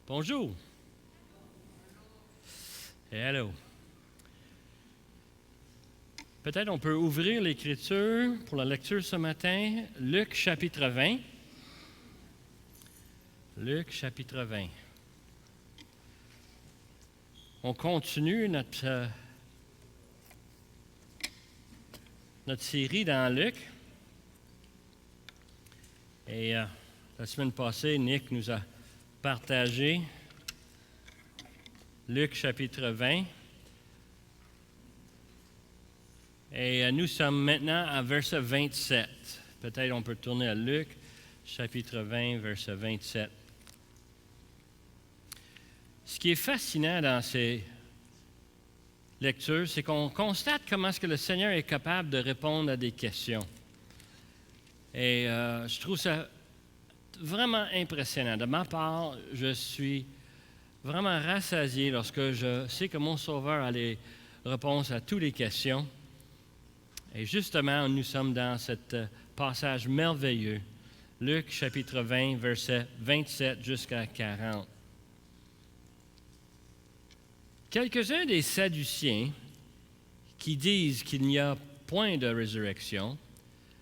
Bonjour. Hello. Peut-être on peut ouvrir l'Écriture pour la lecture ce matin. Luc chapitre 20. Luc chapitre 20. On continue notre série dans Luc. Et la semaine passée, Nick nous a partagé Luc chapitre 20. Et nous sommes maintenant à verset 27. Peut-être on peut tourner à Luc chapitre 20, verset 27. Ce qui est fascinant dans ces lectures, c'est qu'on constate comment est-ce que le Seigneur est capable de répondre à des questions. Et je trouve ça vraiment impressionnant. De ma part, je suis vraiment rassasié lorsque je sais que mon Sauveur a les réponses à toutes les questions. Et justement, nous sommes dans ce passage merveilleux, Luc chapitre 20, versets 27 jusqu'à 40. Quelques-uns des Sadduciens qui disent qu'il n'y a point de résurrection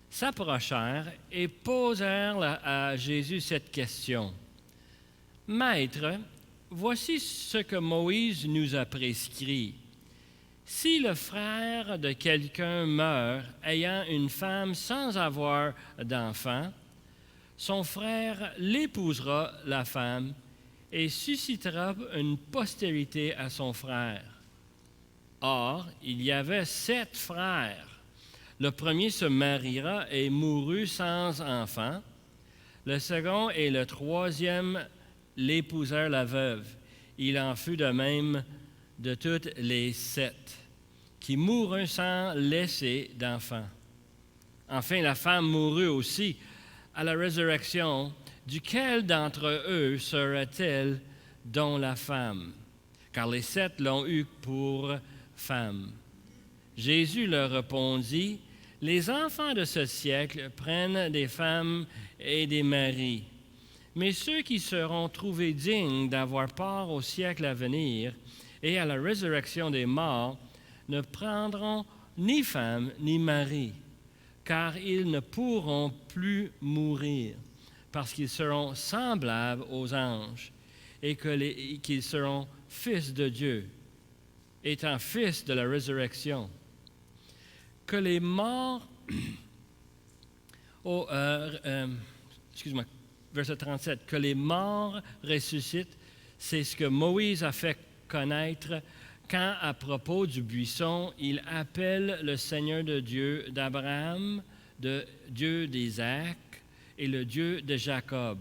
s'approchèrent et posèrent à Jésus cette question. « Maître, voici ce que Moïse nous a prescrit. Si le frère de quelqu'un meurt ayant une femme sans avoir d'enfant, son frère l'épousera la femme et suscitera une postérité à son frère. Or, il y avait 7 frères. Le premier se mariera et mourut sans enfant. Le second et le troisième l'épousèrent la veuve. Il en fut de même de toutes les 7, qui moururent sans laisser d'enfant. Enfin, la femme mourut aussi à la résurrection. Duquel d'entre eux sera-t-elle dont la femme? Car les 7 l'ont eue pour femme. Jésus leur répondit, « Les enfants de ce siècle prennent des femmes et des maris, mais ceux qui seront trouvés dignes d'avoir part au siècle à venir et à la résurrection des morts ne prendront ni femme ni mari, car ils ne pourront plus mourir, parce qu'ils seront semblables aux anges et qu'ils seront fils de Dieu, étant fils de la résurrection. Que les morts, verset 37, que les morts ressuscitent, c'est ce que Moïse a fait connaître quand, à propos du buisson, il appelle le Seigneur de Dieu d'Abraham, de Dieu d'Isaac et le Dieu de Jacob.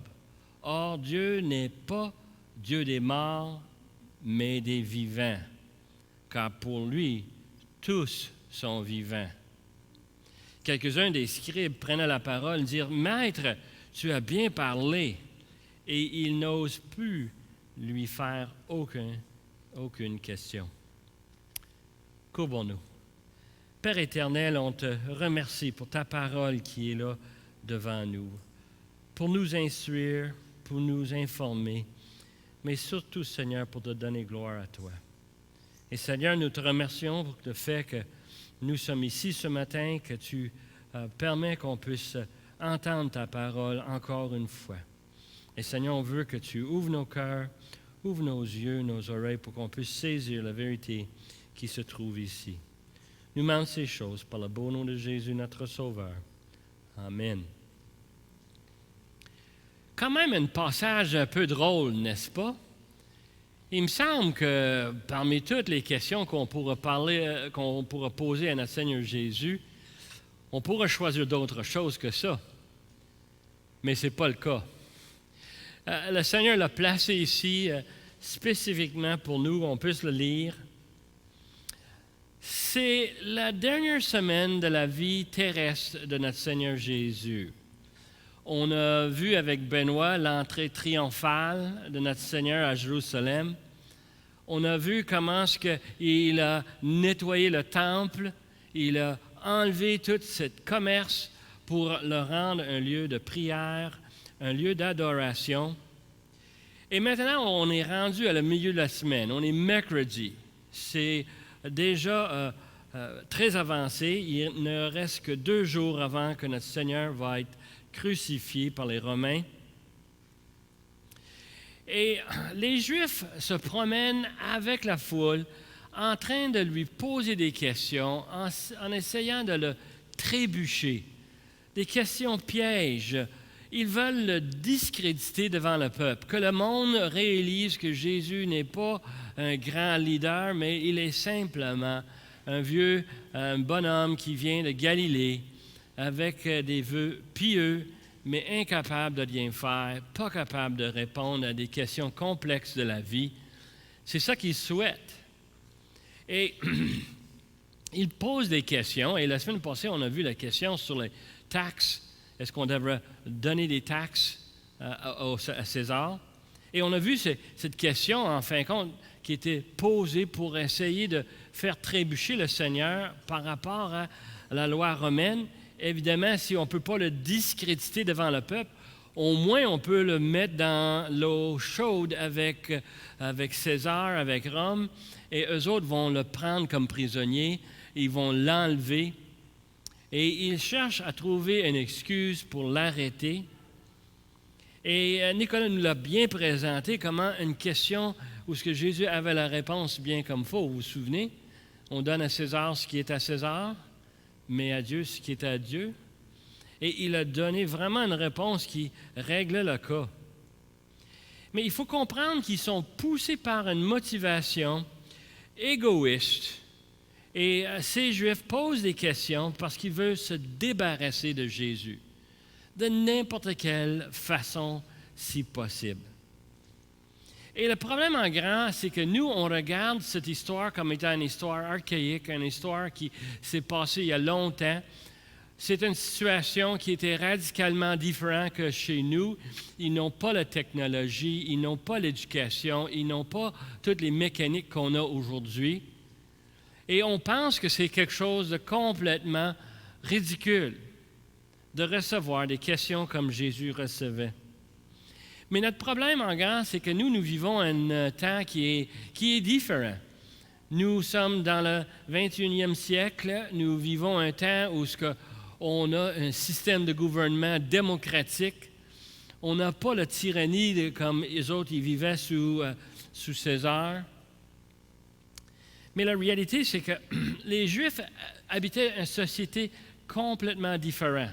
Or, Dieu n'est pas Dieu des morts, mais des vivants, car pour lui, tous sont vivants. » Quelques-uns des scribes prenaient la parole et dirent, « Maître, tu as bien parlé. » Et ils n'osent plus lui faire aucune question. Courbons-nous. Père éternel, on te remercie pour ta parole qui est là devant nous, pour nous instruire, pour nous informer, mais surtout, Seigneur, pour te donner gloire à toi. Et Seigneur, nous te remercions pour le fait que nous sommes ici ce matin, que tu permets qu'on puisse entendre ta parole encore une fois. Et Seigneur, on veut que tu ouvres nos cœurs, ouvre nos yeux, nos oreilles, pour qu'on puisse saisir la vérité qui se trouve ici. Nous demandons ces choses par le beau nom de Jésus, notre Sauveur. Amen. Quand même un passage un peu drôle, n'est-ce pas? Il me semble que parmi toutes les questions qu'on pourra poser à notre Seigneur Jésus, on pourrait choisir d'autres choses que ça. Mais ce n'est pas le cas. Le Seigneur l'a placé ici spécifiquement pour nous, qu'on puisse le lire. C'est la dernière semaine de la vie terrestre de notre Seigneur Jésus. On a vu avec Benoît l'entrée triomphale de notre Seigneur à Jérusalem. On a vu comment est-ce qu'il a nettoyé le temple, il a enlevé tout ce commerce pour le rendre un lieu de prière, un lieu d'adoration. Et maintenant, on est rendu à le milieu de la semaine. On est mercredi. C'est déjà très avancé. Il ne reste que 2 jours avant que notre Seigneur va être crucifié par les Romains. Et les Juifs se promènent avec la foule en train de lui poser des questions, en essayant de le trébucher. Des questions pièges. Ils veulent le discréditer devant le peuple, que le monde réalise que Jésus n'est pas un grand leader, mais il est simplement un bonhomme qui vient de Galilée avec des vœux pieux, mais incapable de rien faire, pas capable de répondre à des questions complexes de la vie. C'est ça qu'ils souhaitent. Et ils posent des questions, et la semaine passée, on a vu la question sur les taxes. Est-ce qu'on devrait donner des taxes à César? Et on a vu cette question, en fin de compte, qui était posée pour essayer de faire trébucher le Seigneur par rapport à la loi romaine. Évidemment, si on ne peut pas le discréditer devant le peuple, au moins on peut le mettre dans l'eau chaude avec César, avec Rome, et eux autres vont le prendre comme prisonnier, ils vont l'enlever. Et ils cherchent à trouver une excuse pour l'arrêter. Et Nicolas nous l'a bien présenté, comment une question où ce que Jésus avait la réponse bien comme il faut. Vous vous souvenez? On donne à César ce qui est à César, mais à Dieu ce qui est à Dieu. Et il a donné vraiment une réponse qui réglait le cas. Mais il faut comprendre qu'ils sont poussés par une motivation égoïste. Et ces Juifs posent des questions parce qu'ils veulent se débarrasser de Jésus, de n'importe quelle façon, si possible. Et le problème en grand, c'est que nous, on regarde cette histoire comme étant une histoire archaïque, une histoire qui s'est passée il y a longtemps. C'est une situation qui était radicalement différente que chez nous. Ils n'ont pas la technologie, ils n'ont pas l'éducation, ils n'ont pas toutes les mécaniques qu'on a aujourd'hui. Et on pense que c'est quelque chose de complètement ridicule de recevoir des questions comme Jésus recevait. Mais notre problème en grand, c'est que nous vivons un temps qui est différent. Nous sommes dans le 21e siècle, nous vivons un temps où on a un système de gouvernement démocratique. On n'a pas la tyrannie comme les autres ils vivaient sous César. Mais la réalité, c'est que les Juifs habitaient une société complètement différente,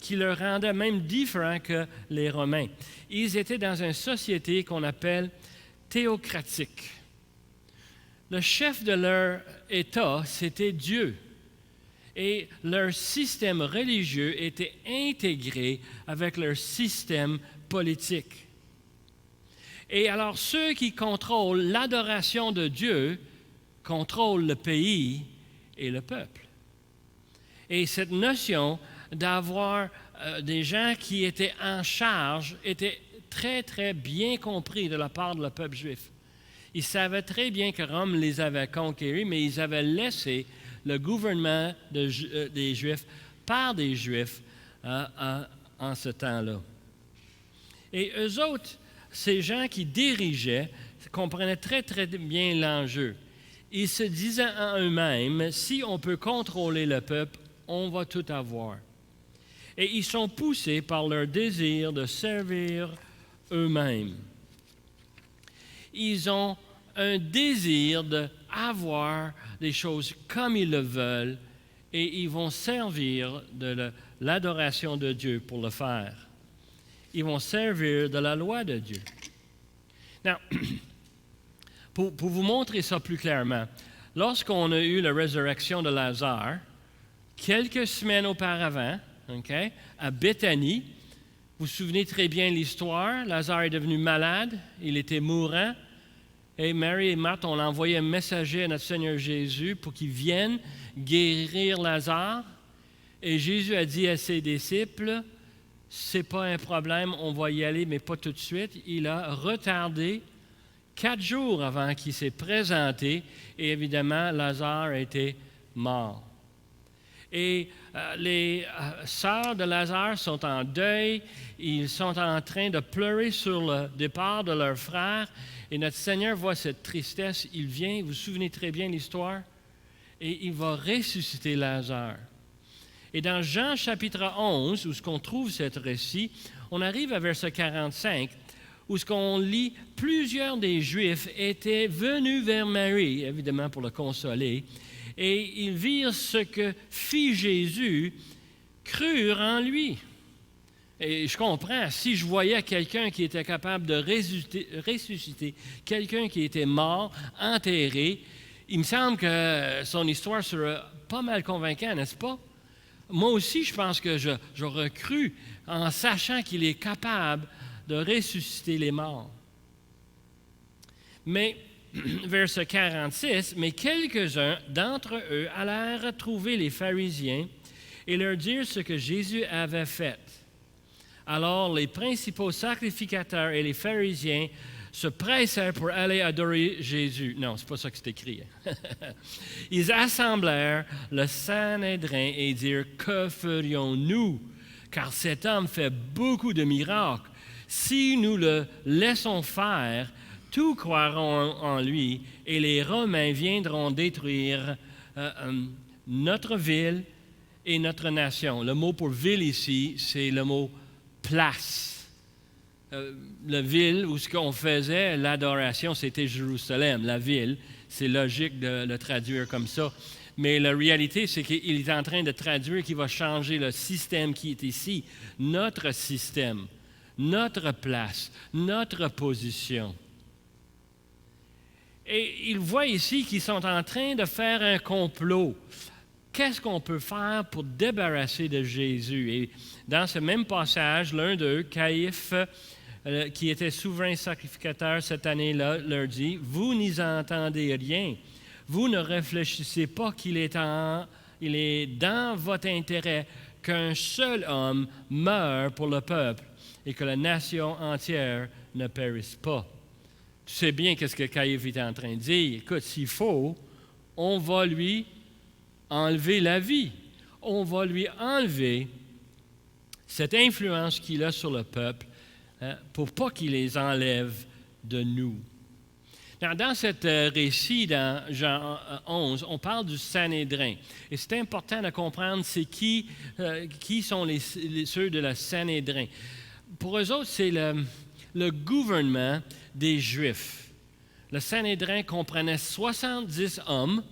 qui leur rendait même différent que les Romains. Ils étaient dans une société qu'on appelle théocratique. Le chef de leur État, c'était Dieu. Et leur système religieux était intégré avec leur système politique. Et alors, ceux qui contrôlent l'adoration de Dieu contrôlent le pays et le peuple. Et cette notion d'avoir des gens qui étaient en charge était très, très bien compris de la part du peuple juif. Ils savaient très bien que Rome les avait conquéris, mais ils avaient laissé le gouvernement des Juifs par des Juifs en ce temps-là. Et eux autres, ces gens qui dirigeaient, comprenaient très, très bien l'enjeu. Ils se disaient en eux-mêmes, si on peut contrôler le peuple, on va tout avoir. Et ils sont poussés par leur désir de servir eux-mêmes. Ils ont un désir d'avoir des choses comme ils le veulent et ils vont servir de l'adoration de Dieu pour le faire. Ils vont servir de la loi de Dieu. Now, pour vous montrer ça plus clairement, lorsqu'on a eu la résurrection de Lazare, quelques semaines auparavant, à Béthanie, vous vous souvenez très bien l'histoire, Lazare est devenu malade, il était mourant, et Marie et Marthe ont envoyé un messager à notre Seigneur Jésus pour qu'il vienne guérir Lazare. Et Jésus a dit à ses disciples, c'est pas un problème, on va y aller, mais pas tout de suite. Il a retardé 4 jours avant qu'il s'est présenté, et évidemment, Lazare était mort. Et les sœurs de Lazare sont en deuil. Ils sont en train de pleurer sur le départ de leur frère. Et notre Seigneur voit cette tristesse. Il vient, vous vous souvenez très bien de l'histoire, et il va ressusciter Lazare. Et dans Jean chapitre 11, où ce qu'on trouve ce récit, on arrive à verset 45, où ce qu'on lit, plusieurs des Juifs étaient venus vers Marie, évidemment pour le consoler, et ils virent ce que fit Jésus, crurent en lui. Et je comprends, si je voyais quelqu'un qui était capable de ressusciter, quelqu'un qui était mort, enterré, il me semble que son histoire serait pas mal convaincante, n'est-ce pas? Moi aussi, je pense que j'aurais cru en sachant qu'il est capable de ressusciter les morts. Mais, verset 46, « Mais quelques-uns d'entre eux allèrent trouver les pharisiens et leur dire ce que Jésus avait fait. Alors les principaux sacrificateurs et les pharisiens se pressèrent pour aller adorer Jésus. » Non, c'est pas ça que c'est écrit. Ils assemblèrent le Sanhédrin et dirent, « Que ferions-nous? Car cet homme fait beaucoup de miracles. Si nous le laissons faire, tous croiront en lui et les Romains viendront détruire notre ville et notre nation. » Le mot pour ville ici, c'est le mot place. La ville où ce qu'on faisait, l'adoration, c'était Jérusalem, la ville. C'est logique de le traduire comme ça. Mais la réalité, c'est qu'il est en train de traduire qu'il va changer le système qui est ici, notre système, notre place, notre position. Et il voit ici qu'ils sont en train de faire un complot. Qu'est-ce qu'on peut faire pour débarrasser de Jésus? Et dans ce même passage, l'un d'eux, Caïphe, qui était souverain sacrificateur cette année-là, leur dit, « Vous n'y entendez rien. Vous ne réfléchissez pas qu'il est dans votre intérêt qu'un seul homme meure pour le peuple et que la nation entière ne périsse pas. » Tu sais bien qu'est-ce que Caïphe était en train de dire. Écoute, s'il faut, on va lui enlever la vie. On va lui enlever cette influence qu'il a sur le peuple pour pas qu'il les enlève de nous. Dans ce récit, dans Jean 11, on parle du Sanhédrin. Et c'est important de comprendre c'est qui sont ceux de la Sanhédrin. Pour eux autres, c'est le gouvernement des Juifs. Le Sanhédrin comprenait 70 hommes,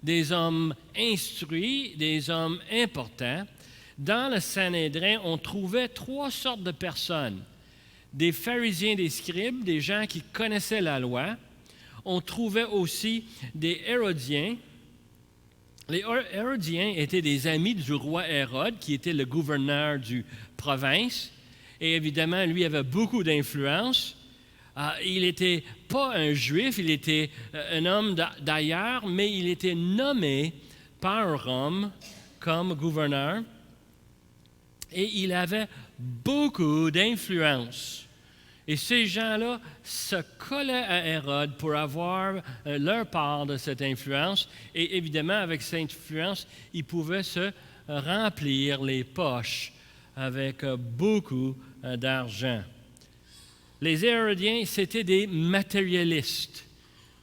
des hommes instruits, des hommes importants. Dans le Sanhédrin, on trouvait 3 sortes de personnes. Des pharisiens, des scribes, des gens qui connaissaient la loi. On trouvait aussi des Hérodiens. Les Hérodiens étaient des amis du roi Hérode, qui était le gouverneur du province. Et évidemment, lui avait beaucoup d'influence. Il n'était pas un juif, il était un homme d'ailleurs, mais il était nommé par Rome comme gouverneur. Et il avait beaucoup d'influence. Et ces gens-là se collaient à Hérode pour avoir leur part de cette influence. Et évidemment, avec cette influence, ils pouvaient se remplir les poches avec beaucoup d'argent. Les Hérodiens, c'était des matérialistes.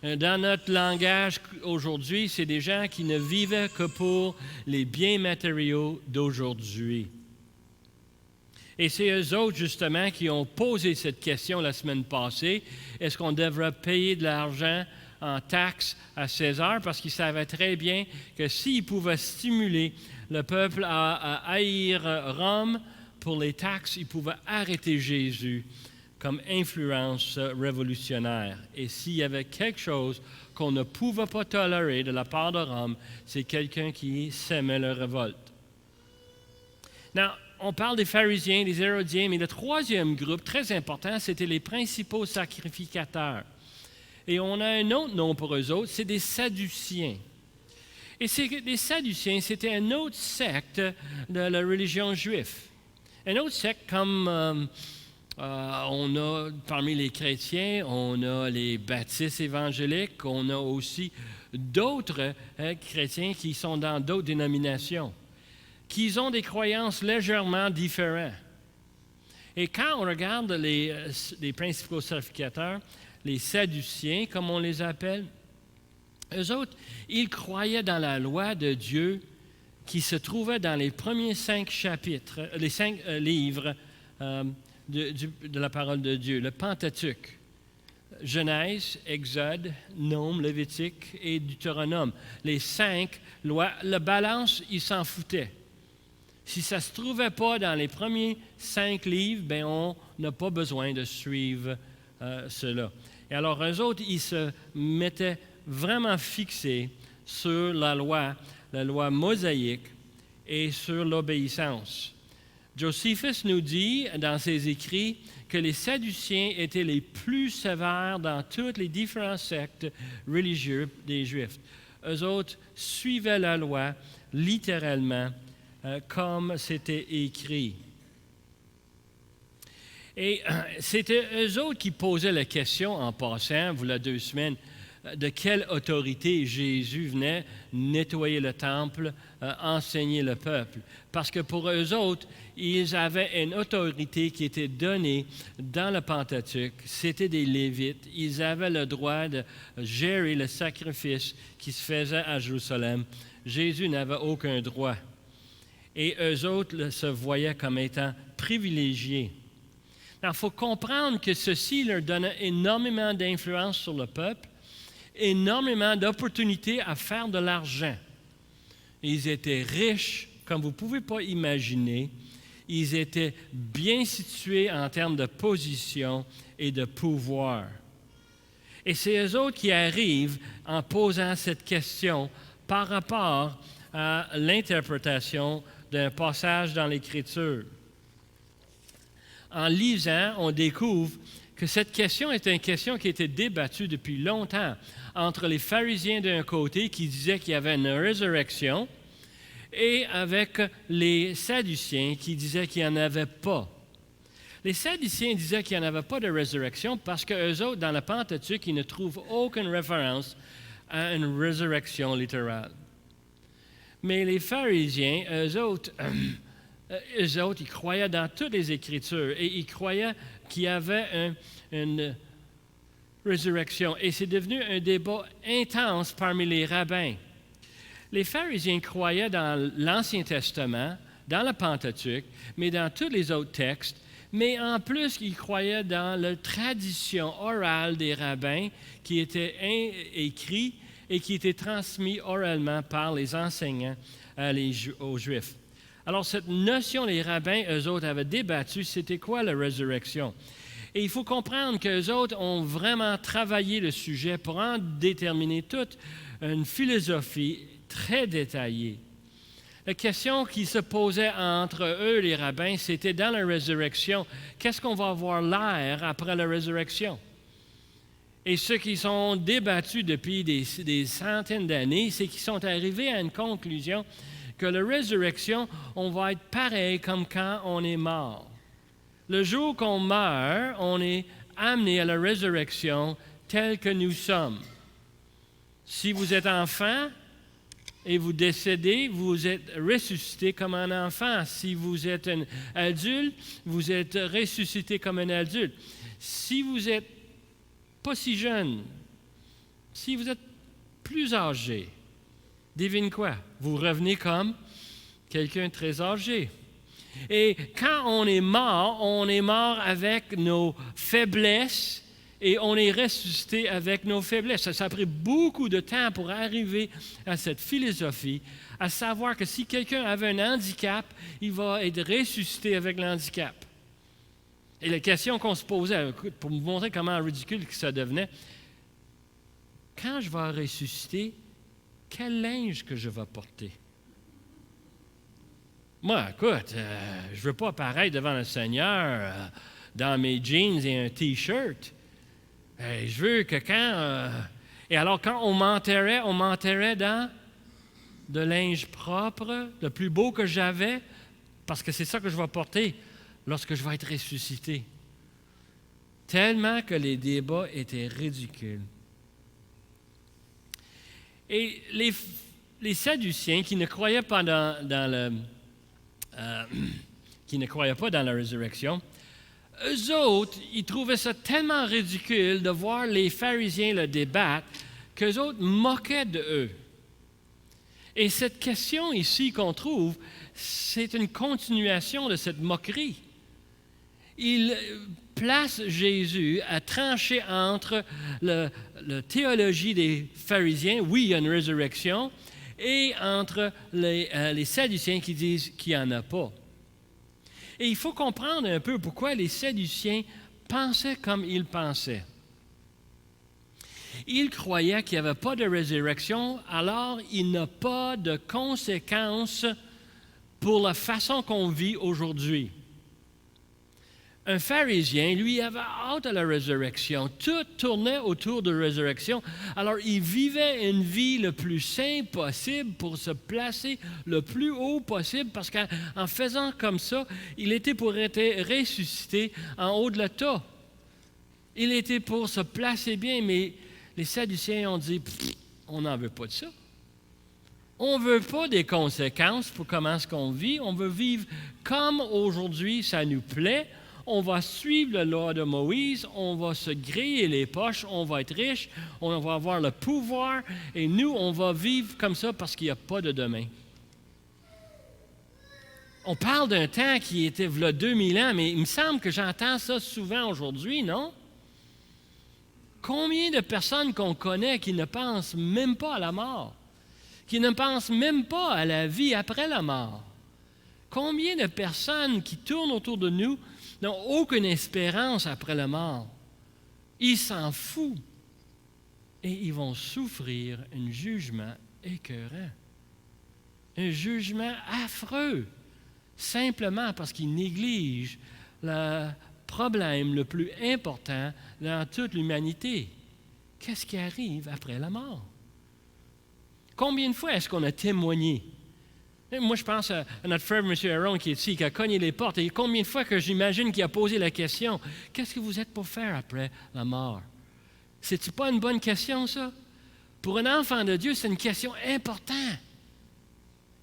Dans notre langage aujourd'hui, c'est des gens qui ne vivaient que pour les biens matériaux d'aujourd'hui. Et c'est eux autres, justement, qui ont posé cette question la semaine passée. Est-ce qu'on devrait payer de l'argent en taxes à César? Parce qu'ils savaient très bien que s'ils pouvaient stimuler le peuple à haïr Rome pour les taxes, ils pouvaient arrêter Jésus comme influence révolutionnaire. Et s'il y avait quelque chose qu'on ne pouvait pas tolérer de la part de Rome, c'est quelqu'un qui sèmait la révolte. Now, on parle des pharisiens, des hérodiens, mais le troisième groupe, très important, c'était les principaux sacrificateurs. Et on a un autre nom pour eux autres, c'est des Sadduciens. Et les Sadduciens, c'était une autre secte de la religion juive. Une autre secte comme on a parmi les chrétiens, on a les baptistes évangéliques, on a aussi d'autres chrétiens qui sont dans d'autres dénominations. qu'ils ont des croyances légèrement différentes. Et quand on regarde les principaux sacrificateurs, les Sadduciens, comme on les appelle, eux autres, ils croyaient dans la loi de Dieu qui se trouvait dans les premiers 5 chapitres, les 5 livres de la parole de Dieu, le Pentateuque. Genèse, Exode, Nôme, Lévitique et Deutéronome. Les 5 lois, la balance, ils s'en foutaient. Si ça ne se trouvait pas dans les premiers 5 livres, bien, on n'a pas besoin de suivre cela. Et alors, eux autres, ils se mettaient vraiment fixés sur la loi mosaïque et sur l'obéissance. Joséphus nous dit dans ses écrits que les Sadduciens étaient les plus sévères dans toutes les différents sectes religieux des Juifs. Eux autres suivaient la loi littéralement comme c'était écrit. Et c'était eux autres qui posaient la question en passant, voilà 2 semaines, de quelle autorité Jésus venait nettoyer le temple, enseigner le peuple. Parce que pour eux autres, ils avaient une autorité qui était donnée dans le Pentateuque. C'était des Lévites. Ils avaient le droit de gérer le sacrifice qui se faisait à Jérusalem. Jésus n'avait aucun droit. Et eux autres se voyaient comme étant privilégiés. Il faut comprendre que ceci leur donnait énormément d'influence sur le peuple, énormément d'opportunités à faire de l'argent. Ils étaient riches, comme vous ne pouvez pas imaginer. Ils étaient bien situés en termes de position et de pouvoir. Et c'est eux autres qui arrivent en posant cette question par rapport à l'interprétation d'un passage dans l'Écriture. En lisant, on découvre que cette question est une question qui a été débattue depuis longtemps entre les pharisiens d'un côté qui disaient qu'il y avait une résurrection et avec les Sadduciens qui disaient qu'il n'y en avait pas. Les Sadduciens disaient qu'il n'y en avait pas de résurrection parce qu'eux autres, dans le Pentateuque, ils ne trouvent aucune référence à une résurrection littérale. Mais les pharisiens, eux autres, ils croyaient dans toutes les Écritures et ils croyaient qu'il y avait une résurrection. Et c'est devenu un débat intense parmi les rabbins. Les pharisiens croyaient dans l'Ancien Testament, dans le Pentateuque, mais dans tous les autres textes. Mais en plus, ils croyaient dans la tradition orale des rabbins qui était écrite et qui était transmise oralement par les enseignants aux Juifs. Alors, cette notion, les rabbins, eux autres, avaient débattu, c'était quoi la résurrection? Et il faut comprendre qu'eux autres ont vraiment travaillé le sujet pour en déterminer toute une philosophie très détaillée. La question qui se posait entre eux, les rabbins, c'était dans la résurrection, qu'est-ce qu'on va avoir l'air après la résurrection? Et ceux qui sont débattus depuis des centaines d'années, c'est qu'ils sont arrivés à une conclusion que la résurrection, on va être pareil comme quand on est mort. Le jour qu'on meurt, on est amené à la résurrection tel que nous sommes. Si vous êtes enfant et vous décédez, vous êtes ressuscité comme un enfant. Si vous êtes un adulte, vous êtes ressuscité comme un adulte. Si vous n'êtes pas si jeune, si vous êtes plus âgé, devine quoi? Vous revenez comme quelqu'un de très âgé. Et quand on est mort avec nos faiblesses et on est ressuscité avec nos faiblesses. Ça a pris beaucoup de temps pour arriver à cette philosophie, à savoir que si quelqu'un avait un handicap, il va être ressuscité avec l'handicap. Et la question qu'on se posait, pour vous montrer comment ridicule ça devenait, quand je vais ressusciter, quel linge que je vais porter? Moi, écoute, je ne veux pas apparaître devant le Seigneur dans mes jeans et un T-shirt. Je veux que quand... Et alors, quand on m'enterrait dans de linge propre, le plus beau que j'avais, parce que c'est ça que je vais porter lorsque je vais être ressuscité. Tellement que les débats étaient ridicules. Et les Sadduciens qui ne croyaient pas dans qui ne croyaient pas dans la résurrection, eux autres, ils trouvaient ça tellement ridicule de voir les pharisiens le débattre qu'eux autres moquaient de eux. Et cette question ici qu'on trouve, c'est une continuation de cette moquerie. Il place Jésus à trancher entre la théologie des pharisiens, oui, il y a une résurrection, et entre les Sadduciens qui disent qu'il n'y en a pas. Et il faut comprendre un peu pourquoi les Sadduciens pensaient comme ils pensaient. Ils croyaient qu'il n'y avait pas de résurrection, alors il n'y a pas de conséquences pour la façon qu'on vit aujourd'hui. Un pharisien, lui, avait hâte à la résurrection. Tout tournait autour de la résurrection. Alors, il vivait une vie le plus simple possible pour se placer le plus haut possible parce qu'en faisant comme ça, il était pour être ressuscité en haut de la tas. Il était pour se placer bien, mais les Sadduciens ont dit, on n'en veut pas de ça. On ne veut pas des conséquences pour comment est-ce qu'on vit. On veut vivre comme aujourd'hui, ça nous plaît. On va suivre la loi de Moïse, on va se griller les poches, on va être riche, on va avoir le pouvoir, et nous, on va vivre comme ça parce qu'il n'y a pas de demain. On parle d'un temps qui était il y a 2000 ans, mais il me semble que j'entends ça souvent aujourd'hui, non? Combien de personnes qu'on connaît qui ne pensent même pas à la mort, qui ne pensent même pas à la vie après la mort? Combien de personnes qui tournent autour de nous n'ont aucune espérance après la mort? Ils s'en foutent et ils vont souffrir un jugement écœurant, un jugement affreux, simplement parce qu'ils négligent le problème le plus important dans toute l'humanité. Qu'est-ce qui arrive après la mort? Combien de fois est-ce qu'on a témoigné? Moi, je pense à notre frère, M. Aaron, qui est ici, qui a cogné les portes. Et combien de fois que j'imagine qu'il a posé la question, « Qu'est-ce que vous êtes pour faire après la mort? » C'est-tu pas une bonne question, ça? Pour un enfant de Dieu, c'est une question importante.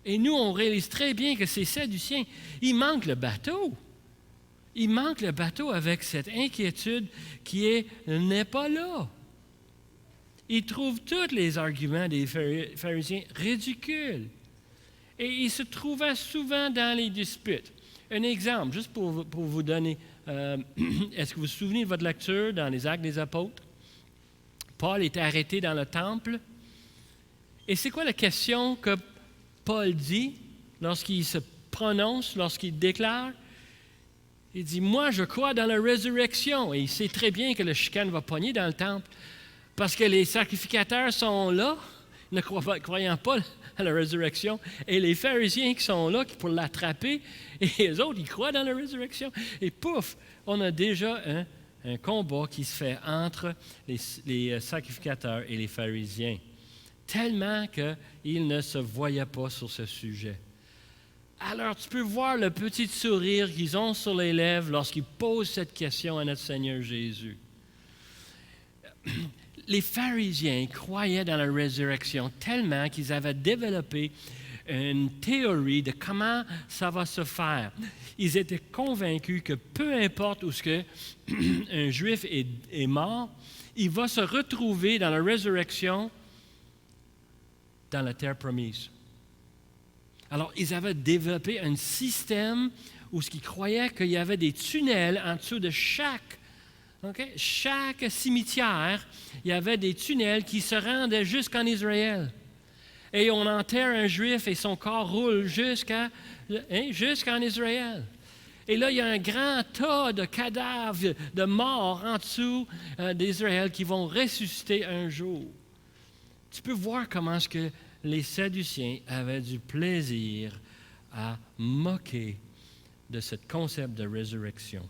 Et nous, on réalise très bien que ces Sadduciens, il manque le bateau. Il manque le bateau avec cette inquiétude qui n'est pas là. Ils trouvent tous les arguments des pharisiens ridicules. Et il se trouvait souvent dans les disputes. Un exemple, juste pour vous donner, est-ce que vous vous souvenez de votre lecture dans les Actes des Apôtres? Paul était arrêté dans le temple. Et c'est quoi la question que Paul dit lorsqu'il se prononce, lorsqu'il déclare? Il dit, « Moi, je crois dans la résurrection. » Et il sait très bien que le chicane va pogner dans le temple parce que les sacrificateurs sont là, ne croyant pas à la résurrection, et les pharisiens qui sont là pour l'attraper, et les autres, ils croient dans la résurrection. Et pouf, on a déjà un combat qui se fait entre les sacrificateurs et les pharisiens, tellement qu'ils ne se voyaient pas sur ce sujet. Alors, tu peux voir le petit sourire qu'ils ont sur les lèvres lorsqu'ils posent cette question à notre Seigneur Jésus. Les pharisiens croyaient dans la résurrection tellement qu'ils avaient développé une théorie de comment ça va se faire. Ils étaient convaincus que peu importe où un Juif est mort, il va se retrouver dans la résurrection dans la terre promise. Alors, ils avaient développé un système où ils croyaient qu'il y avait des tunnels en dessous de chaque cimetière, il y avait des tunnels qui se rendaient jusqu'en Israël. Et on enterre un Juif et son corps roule jusqu'en Israël. Et là, il y a un grand tas de cadavres, de morts en dessous d'Israël qui vont ressusciter un jour. Tu peux voir comment est-ce que les Sadduciens avaient du plaisir à moquer de ce concept de résurrection.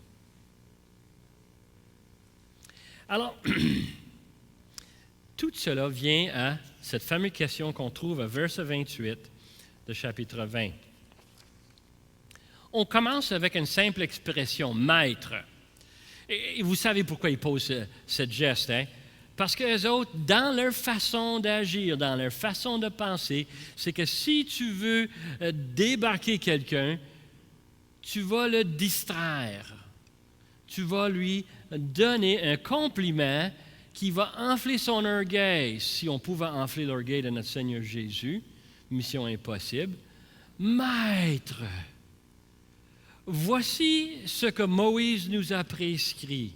Alors, tout cela vient à cette fameuse question qu'on trouve à verset 28 de chapitre 20. On commence avec une simple expression, « maître ». Et vous savez pourquoi ils posent cette geste, hein? Parce qu'eux autres, dans leur façon d'agir, dans leur façon de penser, c'est que si tu veux débarquer quelqu'un, tu vas le distraire. Tu vas lui donner un compliment qui va enfler son orgueil. Si on pouvait enfler l'orgueil de notre Seigneur Jésus, mission impossible. Maître, voici ce que Moïse nous a prescrit.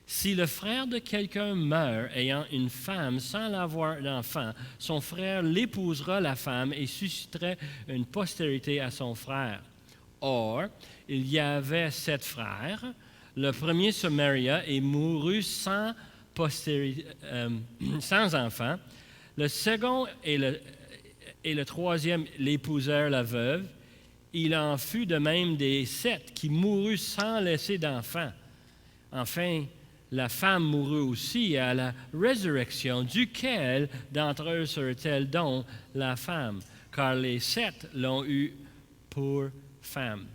Si le frère de quelqu'un meurt ayant une femme sans avoir d'enfant, son frère l'épousera la femme et suscitera une postérité à son frère. Or, il y avait 7 frères. Le premier se maria et mourut sans enfant. Le second et le troisième l'épousèrent la veuve. Il en fut de même des 7 qui moururent sans laisser d'enfant. Enfin, la femme mourut aussi à la résurrection, duquel d'entre eux serait-elle donc la femme? Car les 7 l'ont eue pour femme.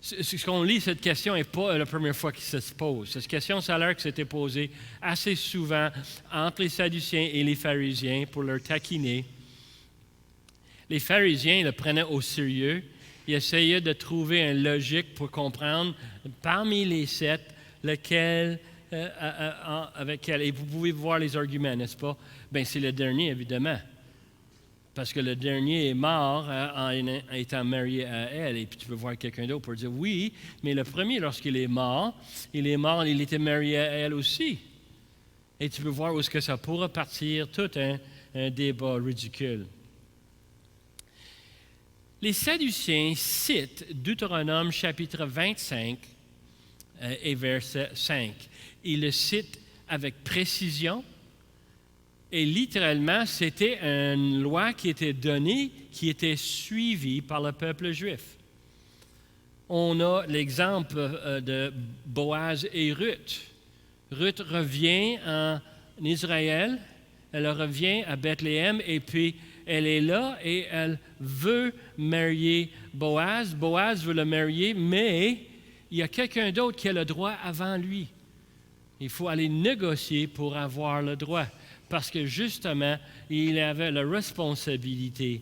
Ce qu'on lit, cette question n'est pas la première fois qu'il se pose. Cette question, ça a l'air que c'était posée assez souvent entre les Sadduciens et les pharisiens pour leur taquiner. Les pharisiens le prenaient au sérieux. Ils essayaient de trouver une logique pour comprendre parmi les 7 lequel, avec quel. Et vous pouvez voir les arguments, n'est-ce pas? Bien, c'est le dernier, évidemment. Parce que le dernier est mort en étant marié à elle. Et puis tu peux voir quelqu'un d'autre pour dire oui, mais le premier, lorsqu'il est mort, il était marié à elle aussi. Et tu peux voir où est-ce que ça pourra partir, tout un débat ridicule. Les Sadduciens citent Deutéronome chapitre 25 et verset 5. Ils le citent avec précision. Et littéralement, c'était une loi qui était donnée, qui était suivie par le peuple juif. On a l'exemple de Boaz et Ruth. Ruth revient en Israël, elle revient à Bethléem, et puis elle est là et elle veut marier Boaz. Boaz veut le marier, mais il y a quelqu'un d'autre qui a le droit avant lui. Il faut aller négocier pour avoir le droit. Parce que justement, il avait la responsabilité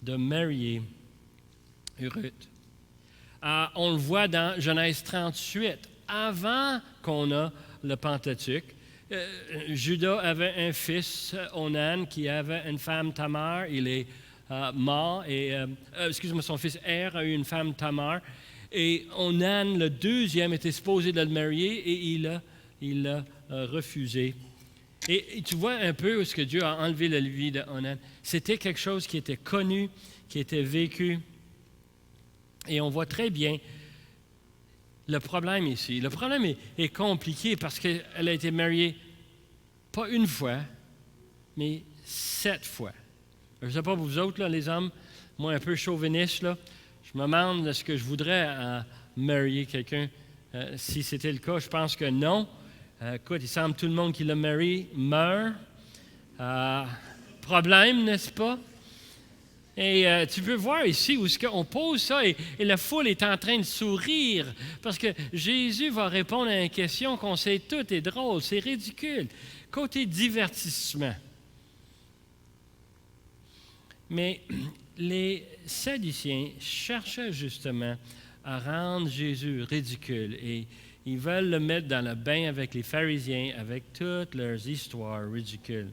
de marier Ruth. On le voit dans Genèse 38, avant qu'on ait le Pentateuque. Judas avait un fils, Onan, qui avait une femme, Tamar. Il est mort. Son fils Er a eu une femme, Tamar. Et Onan, le deuxième, était supposé de le marier et il l'a refusé. Et tu vois un peu où ce que Dieu a enlevé la vie de Onan. C'était quelque chose qui était connu, qui était vécu. Et on voit très bien le problème ici. Le problème est compliqué parce qu'elle a été mariée pas une fois, mais 7 fois. Je ne sais pas vous autres, là, les hommes, moi un peu chauviniste, là, je me demande est-ce que je voudrais marier quelqu'un. Si c'était le cas, je pense que non. Écoute, il semble que tout le monde qui l'a marié meurt. Problème, n'est-ce pas? Et tu peux voir ici où on pose ça et la foule est en train de sourire parce que Jésus va répondre à une question qu'on sait tout est drôle, c'est ridicule. Côté divertissement. Mais les Sadduciens cherchaient justement à rendre Jésus ridicule et ils veulent le mettre dans le bain avec les pharisiens, avec toutes leurs histoires ridicules.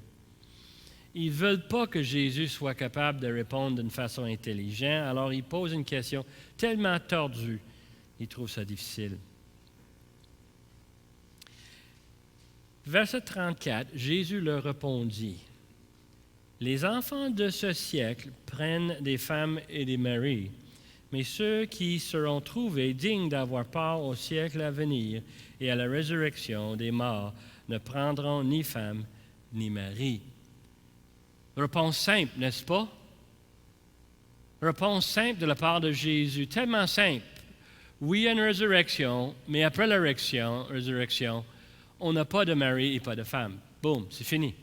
Ils ne veulent pas que Jésus soit capable de répondre d'une façon intelligente, alors ils posent une question tellement tordue, ils trouvent ça difficile. Verset 34, Jésus leur répondit, « Les enfants de ce siècle prennent des femmes et des maris, mais ceux qui seront trouvés dignes d'avoir part au siècle à venir et à la résurrection des morts ne prendront ni femme ni mari. » Réponse simple, n'est-ce pas? Réponse simple de la part de Jésus, tellement simple. Oui, il y a une résurrection, mais après la résurrection, on n'a pas de mari et pas de femme. Boum, c'est fini.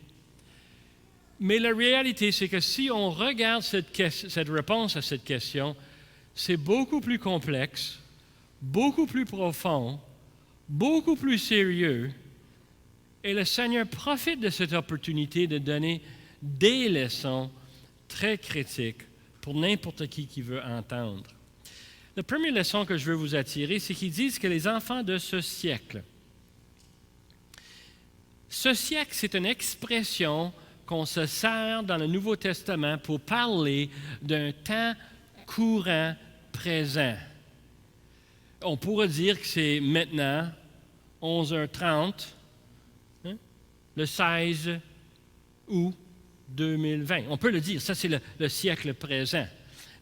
Mais la réalité, c'est que si on regarde cette réponse à cette question, c'est beaucoup plus complexe, beaucoup plus profond, beaucoup plus sérieux. Et le Seigneur profite de cette opportunité de donner des leçons très critiques pour n'importe qui veut entendre. La première leçon que je veux vous attirer, c'est qu'ils disent que les enfants de ce siècle. Ce siècle, c'est une expression qu'on se sert dans le Nouveau Testament pour parler d'un temps courant présent. On pourrait dire que c'est maintenant 11h30, le 16 août 2020. On peut le dire, ça c'est le siècle présent,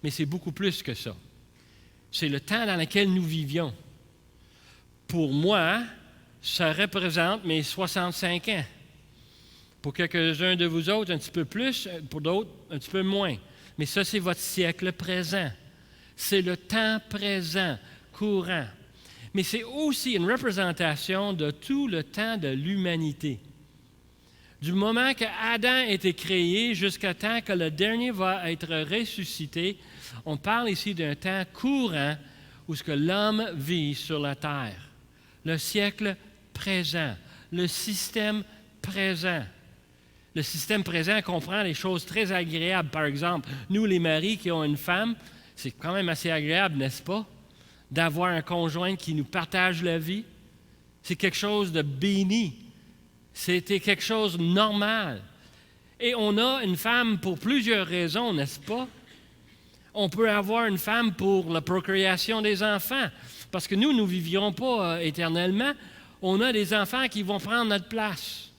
mais c'est beaucoup plus que ça. C'est le temps dans lequel nous vivions. Pour moi, ça représente mes 65 ans. Pour quelques-uns de vous autres, un petit peu plus, pour d'autres, un petit peu moins. Mais ça, c'est votre siècle présent. C'est le temps présent, courant. Mais c'est aussi une représentation de tout le temps de l'humanité. Du moment qu'Adam a été créé jusqu'à temps que le dernier va être ressuscité, on parle ici d'un temps courant où ce que l'homme vit sur la terre. Le siècle présent, le système présent. Le système présent comprend les choses très agréables. Par exemple, nous, les maris qui ont une femme, c'est quand même assez agréable, n'est-ce pas? D'avoir un conjoint qui nous partage la vie. C'est quelque chose de béni. C'était quelque chose de normal. Et on a une femme pour plusieurs raisons, n'est-ce pas? On peut avoir une femme pour la procréation des enfants, parce que nous ne vivions pas éternellement. On a des enfants qui vont prendre notre place.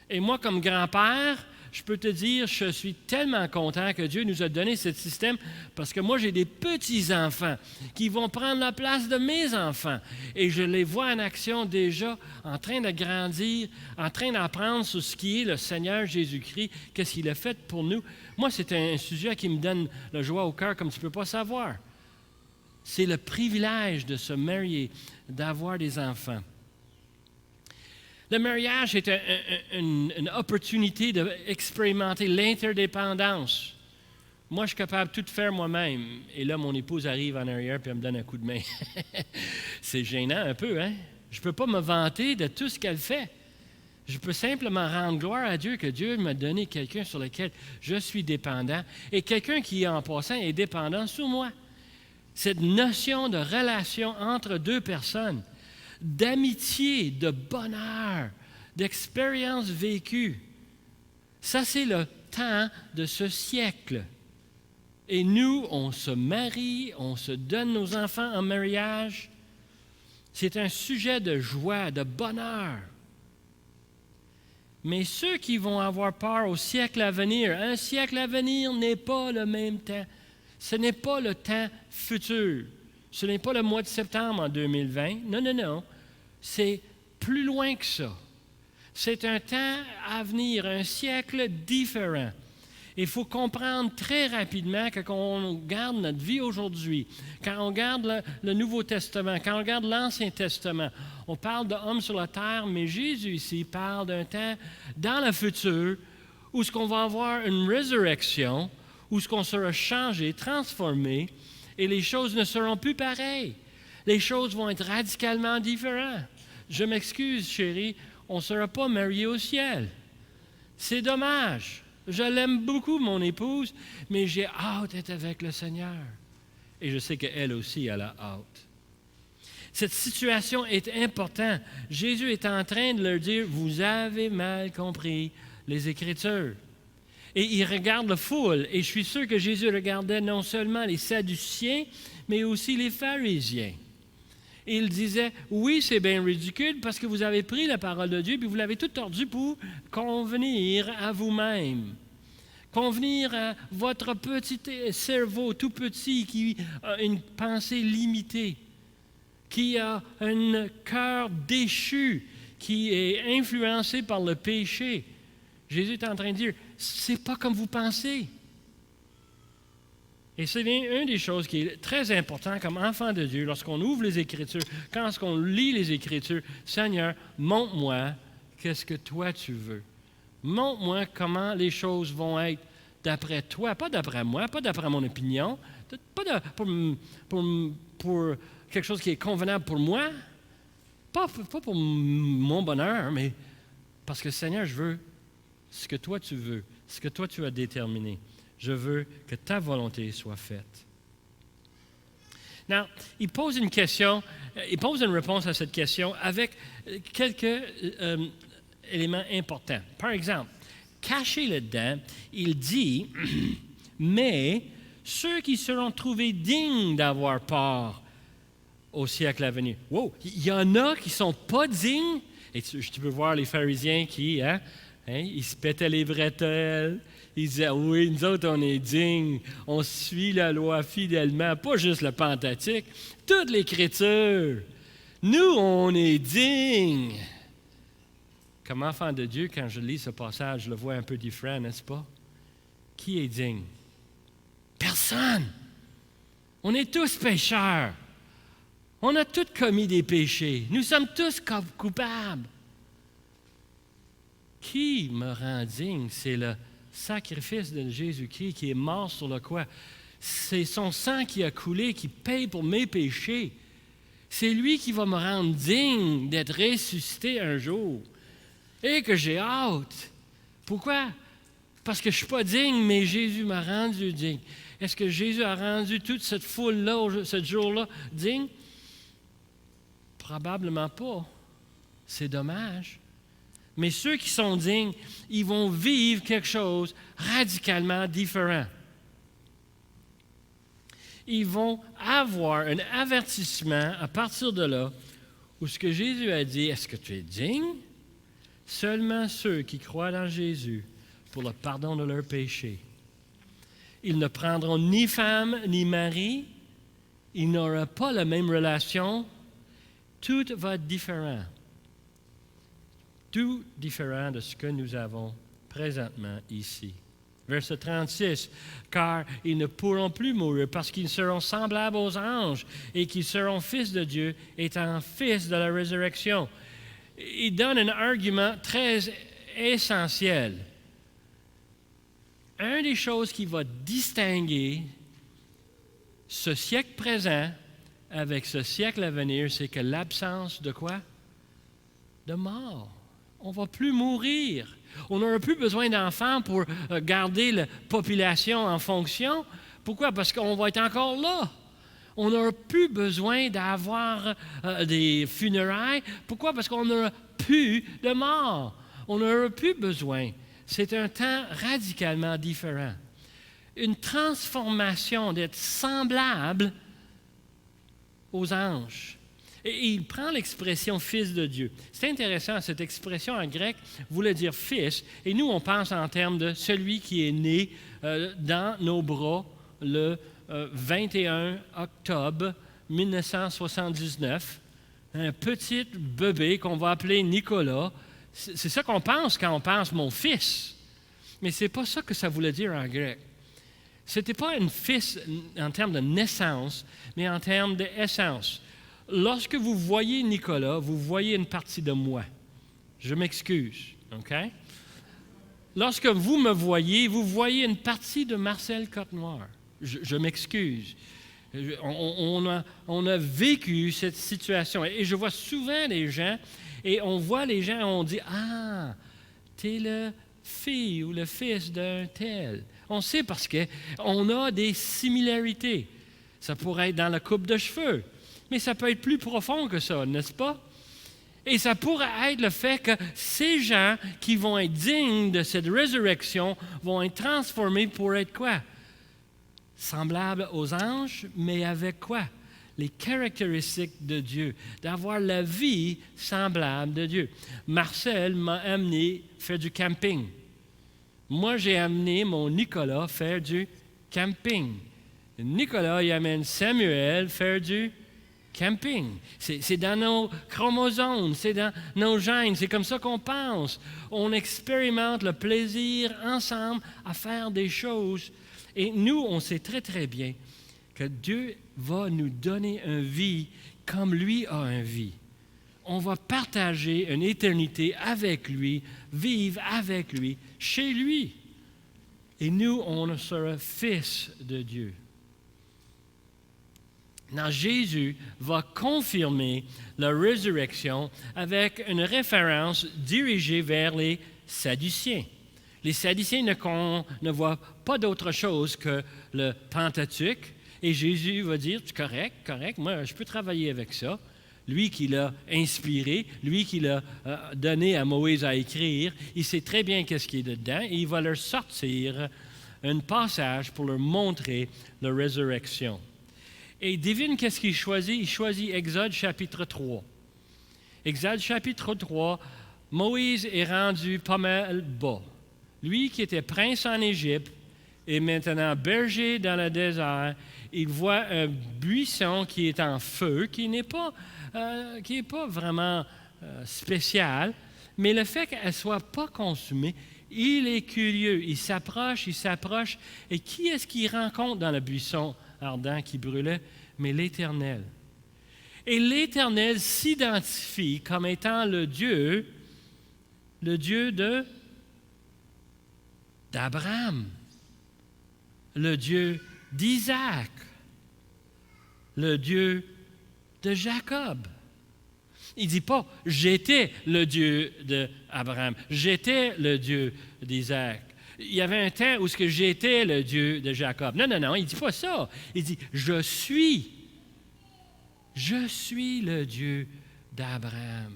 Et moi, comme grand-père, je peux te dire, je suis tellement content que Dieu nous a donné ce système parce que moi, j'ai des petits-enfants qui vont prendre la place de mes enfants. Et je les vois en action déjà, en train de grandir, en train d'apprendre sur ce qui est le Seigneur Jésus-Christ, qu'est-ce qu'il a fait pour nous. Moi, c'est un sujet qui me donne la joie au cœur comme tu ne peux pas savoir. C'est le privilège de se marier, d'avoir des enfants. Le mariage est une opportunité d'expérimenter l'interdépendance. Moi, je suis capable de tout faire moi-même. Et là, mon épouse arrive en arrière et elle me donne un coup de main. C'est gênant un peu, hein? Je ne peux pas me vanter de tout ce qu'elle fait. Je peux simplement rendre gloire à Dieu que Dieu m'a donné quelqu'un sur lequel je suis dépendant et quelqu'un qui, en passant, est dépendant sur moi. Cette notion de relation entre deux personnes, d'amitié, de bonheur, d'expérience vécue. Ça, c'est le temps de ce siècle. Et nous, on se marie, on se donne nos enfants en mariage. C'est un sujet de joie, de bonheur. Mais ceux qui vont avoir peur au siècle à venir, un siècle à venir n'est pas le même temps. Ce n'est pas le temps futur. Ce n'est pas le mois de septembre en 2020. Non, non, non. C'est plus loin que ça. C'est un temps à venir, un siècle différent. Il faut comprendre très rapidement que quand on regarde notre vie aujourd'hui, quand on regarde le Nouveau Testament, quand on regarde l'Ancien Testament, on parle d'hommes sur la terre, mais Jésus ici parle d'un temps dans le futur où ce qu'on va avoir une résurrection, où ce qu'on sera changé, transformé, et les choses ne seront plus pareilles. Les choses vont être radicalement différentes. Je m'excuse, chérie, on ne sera pas mariés au ciel. C'est dommage. Je l'aime beaucoup, mon épouse, mais j'ai hâte d'être avec le Seigneur. Et je sais qu'elle aussi, elle a hâte. Cette situation est importante. Jésus est en train de leur dire, vous avez mal compris les Écritures. Et il regarde la foule, et je suis sûr que Jésus regardait non seulement les Sadduciens, mais aussi les pharisiens. Et il disait, oui, c'est bien ridicule parce que vous avez pris la parole de Dieu puis vous l'avez tout tordu pour convenir à vous-même. Convenir à votre petit cerveau tout petit qui a une pensée limitée, qui a un cœur déchu, qui est influencé par le péché. Jésus est en train de dire, c'est pas comme vous pensez. Et c'est une des choses qui est très importante comme enfant de Dieu, lorsqu'on ouvre les Écritures, quand on lit les Écritures, Seigneur, montre-moi qu'est-ce que toi tu veux. Montre-moi comment les choses vont être d'après toi, pas d'après moi, pas d'après mon opinion, pas pour quelque chose qui est convenable pour moi, pas pour mon bonheur, mais parce que Seigneur, je veux ce que toi tu veux, ce que toi tu as déterminé. Je veux que ta volonté soit faite. Non, il pose une question, il pose une réponse à cette question avec quelques éléments importants. Par exemple, caché là-dedans, il dit « Mais ceux qui seront trouvés dignes d'avoir part au siècle à venir. » Wow! Il y en a qui ne sont pas dignes. Et tu peux voir les pharisiens qui, ils se pétaient les bretelles. Ils disaient, oui, nous autres, on est dignes. On suit la loi fidèlement, pas juste le Pentateuque, toute l'Écriture. Nous, on est dignes. Comme enfant de Dieu, quand je lis ce passage, je le vois un peu différent, n'est-ce pas? Qui est digne? Personne. On est tous pécheurs. On a tous commis des péchés. Nous sommes tous coupables. Qui me rend digne? C'est le sacrifice de Jésus-Christ qui est mort sur le croix. C'est son sang qui a coulé, qui paye pour mes péchés. C'est lui qui va me rendre digne d'être ressuscité un jour. Et que j'ai hâte. Pourquoi? Parce que je ne suis pas digne, mais Jésus m'a rendu digne. Est-ce que Jésus a rendu toute cette foule-là, ce jour-là, digne? Probablement pas. C'est dommage. Mais ceux qui sont dignes, ils vont vivre quelque chose radicalement différent. Ils vont avoir un avertissement à partir de là où ce que Jésus a dit, est-ce que tu es digne? Seulement ceux qui croient dans Jésus pour le pardon de leurs péchés. Ils ne prendront ni femme ni mari. Ils n'auront pas la même relation. Tout va être différent. Tout différent de ce que nous avons présentement ici. Verset 36. « Car ils ne pourront plus mourir parce qu'ils seront semblables aux anges et qu'ils seront fils de Dieu, étant fils de la résurrection. » Il donne un argument très essentiel. Une des choses qui va distinguer ce siècle présent avec ce siècle à venir, c'est que l'absence de quoi? De mort. On ne va plus mourir. On n'aura plus besoin d'enfants pour garder la population en fonction. Pourquoi? Parce qu'on va être encore là. On n'aura plus besoin d'avoir des funérailles. Pourquoi? Parce qu'on n'aura plus de mort. On n'aura plus besoin. C'est un temps radicalement différent. Une transformation d'être semblable aux anges. Et il prend l'expression « fils de Dieu ». C'est intéressant, cette expression en grec voulait dire « fils », et nous, on pense en termes de celui qui est né dans nos bras le 21 octobre 1979, un petit bébé qu'on va appeler Nicolas. C'est ça qu'on pense quand on pense « mon fils ». Mais ce n'est pas ça que ça voulait dire en grec. Ce n'était pas un fils en termes de naissance, mais en termes d'essence. Lorsque vous voyez Nicolas, vous voyez une partie de moi. Je m'excuse, OK? Lorsque vous me voyez, vous voyez une partie de Marcel Côte-Noire. Je m'excuse. On a vécu cette situation. Et je vois souvent les gens, et on voit les gens, on dit « Ah, t'es le fille ou le fils d'un tel. » On sait parce qu'on a des similarités. Ça pourrait être dans la coupe de cheveux. Mais ça peut être plus profond que ça, n'est-ce pas? Et ça pourrait être le fait que ces gens qui vont être dignes de cette résurrection vont être transformés pour être quoi? Semblables aux anges, mais avec quoi? Les caractéristiques de Dieu, d'avoir la vie semblable de Dieu. Marcel m'a amené faire du camping. Moi, j'ai amené mon Nicolas faire du camping. Nicolas, il amène Samuel faire du camping. C'est dans nos chromosomes, c'est dans nos gènes, c'est comme ça qu'on pense. On expérimente le plaisir ensemble à faire des choses. Et nous, on sait très, très bien que Dieu va nous donner une vie comme lui a une vie. On va partager une éternité avec lui, vivre avec lui, chez lui. Et nous, on sera fils de Dieu. Non, Jésus va confirmer la résurrection avec une référence dirigée vers les Sadduciens. Les Sadduciens ne voient pas d'autre chose que le Pentateuque. Et Jésus va dire, correct, moi je peux travailler avec ça. Lui qui l'a inspiré, lui qui l'a donné à Moïse à écrire, il sait très bien qu'est-ce qui est dedans et il va leur sortir un passage pour leur montrer la résurrection. Et devine qu'est-ce qu'il choisit? Il choisit Exode chapitre 3. Exode chapitre 3, Moïse est rendu pas mal bas. Lui qui était prince en Égypte est maintenant berger dans le désert. Il voit un buisson qui est en feu, qui n'est pas vraiment spécial, mais le fait qu'elle ne soit pas consumée, il est curieux. Il s'approche, et qui est-ce qu'il rencontre dans le buisson ardent qui brûlait? Mais l'Éternel. Et l'Éternel s'identifie comme étant le Dieu d'Abraham, le Dieu d'Isaac, le Dieu de Jacob. Il ne dit pas « j'étais le Dieu d'Abraham, j'étais le Dieu d'Isaac ». Il y avait un temps où j'étais le Dieu de Jacob. Non, il ne dit pas ça. Il dit « je suis le Dieu d'Abraham ».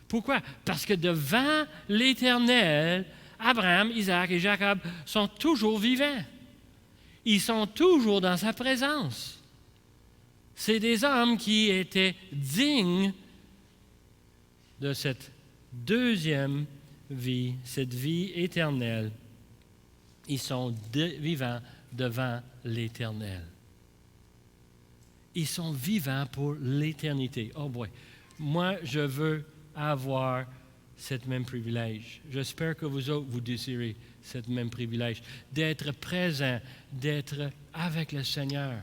Pourquoi? Parce que devant l'Éternel, Abraham, Isaac et Jacob sont toujours vivants. Ils sont toujours dans sa présence. C'est des hommes qui étaient dignes de cette deuxième vie, cette vie éternelle. Ils sont vivants devant l'Éternel. Ils sont vivants pour l'éternité. Oh boy, moi je veux avoir ce même privilège. J'espère que vous autres, vous désirez ce même privilège, d'être présent, d'être avec le Seigneur.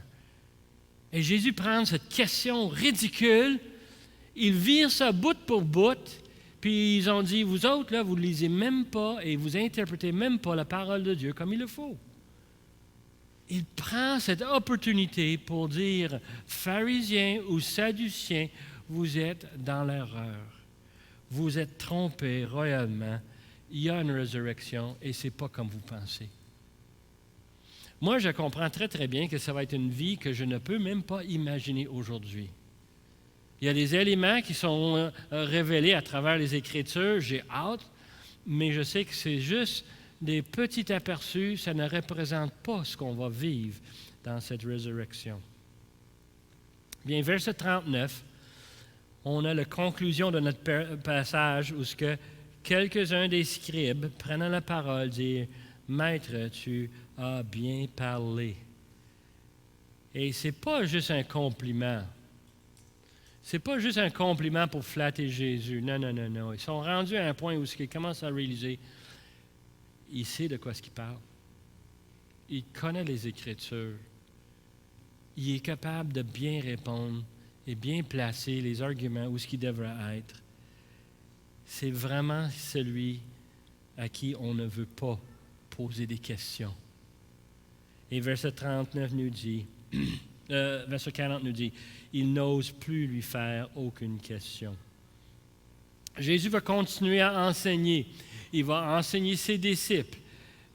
Et Jésus prend cette question ridicule, il vire ça bout pour bout, puis ils ont dit, vous autres, là, vous ne lisez même pas et vous interprétez même pas la parole de Dieu comme il le faut. Il prend cette opportunité pour dire, pharisiens ou sadduciens, vous êtes dans l'erreur. Vous êtes trompés royalement. Il y a une résurrection et ce n'est pas comme vous pensez. Moi, je comprends très, très bien que ça va être une vie que je ne peux même pas imaginer aujourd'hui. Il y a des éléments qui sont révélés à travers les Écritures. J'ai hâte, mais je sais que c'est juste des petits aperçus. Ça ne représente pas ce qu'on va vivre dans cette résurrection. Bien, verset 39, on a la conclusion de notre passage où ce que quelques-uns des scribes prennent la parole disent « Maître, tu as bien parlé ». Et ce n'est pas juste un compliment. Ce n'est pas juste un compliment pour flatter Jésus. Non. Ils sont rendus à un point où ils commencent à réaliser il sait de quoi il parle. Il connaît les Écritures. Il est capable de bien répondre et bien placer les arguments où ce qui devrait être. C'est vraiment celui à qui on ne veut pas poser des questions. Et verset 39 nous dit, verset 40 nous dit, il n'ose plus lui faire aucune question. Jésus va continuer à enseigner. Il va enseigner ses disciples.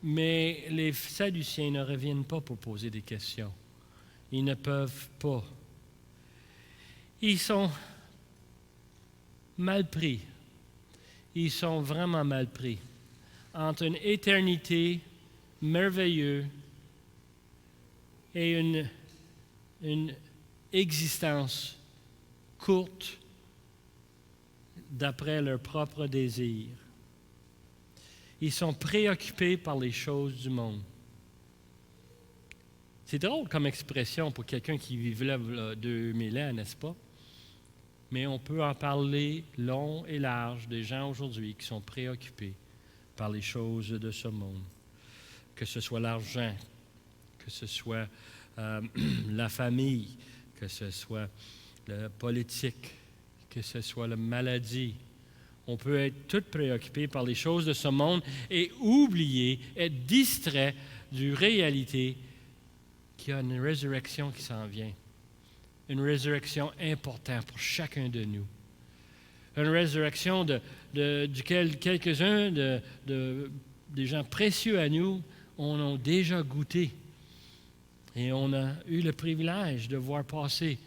Mais les Sadduciens ne reviennent pas pour poser des questions. Ils ne peuvent pas. Ils sont mal pris. Ils sont vraiment mal pris entre une éternité merveilleuse et une existence courte d'après leurs propres désirs. Ils sont préoccupés par les choses du monde. C'est drôle comme expression pour quelqu'un qui vivait là 2000 ans, n'est-ce pas? Mais on peut en parler long et large des gens aujourd'hui qui sont préoccupés par les choses de ce monde. Que ce soit l'argent, que ce soit la famille, que ce soit la politique, que ce soit la maladie. On peut être tout préoccupé par les choses de ce monde et oublier, être distrait d'une réalité qu'il y a une résurrection qui s'en vient. Une résurrection importante pour chacun de nous. Une résurrection duquel quelques-uns des gens précieux à nous ont déjà goûté. Et on a eu le privilège de voir passer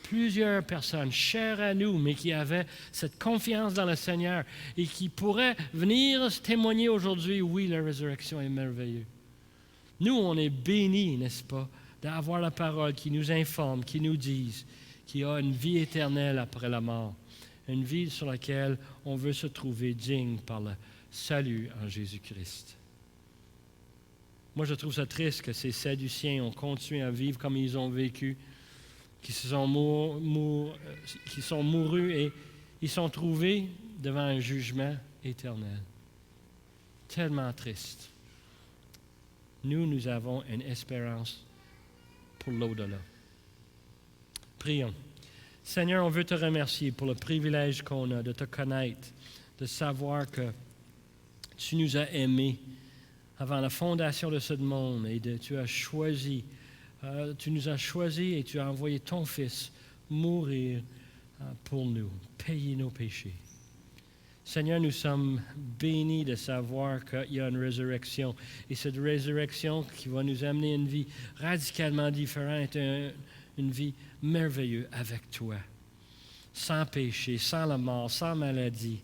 plusieurs personnes chères à nous, mais qui avaient cette confiance dans le Seigneur et qui pourraient venir témoigner aujourd'hui, oui, la résurrection est merveilleuse. Nous, on est bénis, n'est-ce pas, d'avoir la parole qui nous informe, qui nous dise qu'il y a une vie éternelle après la mort, une vie sur laquelle on veut se trouver digne par le salut en Jésus-Christ. Moi, je trouve ça triste que ces Sadduciens ont continué à vivre comme ils ont vécu, qui sont mourus et ils sont trouvés devant un jugement éternel. Tellement triste. Nous avons une espérance pour l'au-delà. Prions. Seigneur, on veut te remercier pour le privilège qu'on a de te connaître, de savoir que tu nous as aimés avant la fondation de ce monde et tu nous as choisis et tu as envoyé ton Fils mourir pour nous, payer nos péchés. Seigneur, nous sommes bénis de savoir qu'il y a une résurrection. Et cette résurrection qui va nous amener à une vie radicalement différente, une vie merveilleuse avec toi. Sans péché, sans la mort, sans maladie,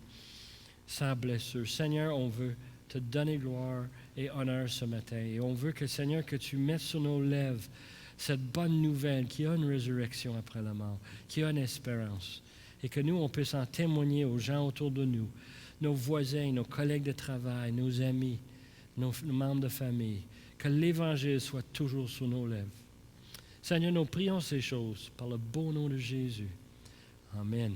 sans blessure. Seigneur, on veut te donner gloire et honneur ce matin. Et on veut que, Seigneur, que tu mettes sur nos lèvres cette bonne nouvelle qu'il y a une résurrection après la mort, qu'il y a une espérance. Et que nous, on puisse en témoigner aux gens autour de nous, nos voisins, nos collègues de travail, nos amis, nos membres de famille. Que l'Évangile soit toujours sur nos lèvres. Seigneur, nous prions ces choses par le beau nom de Jésus. Amen.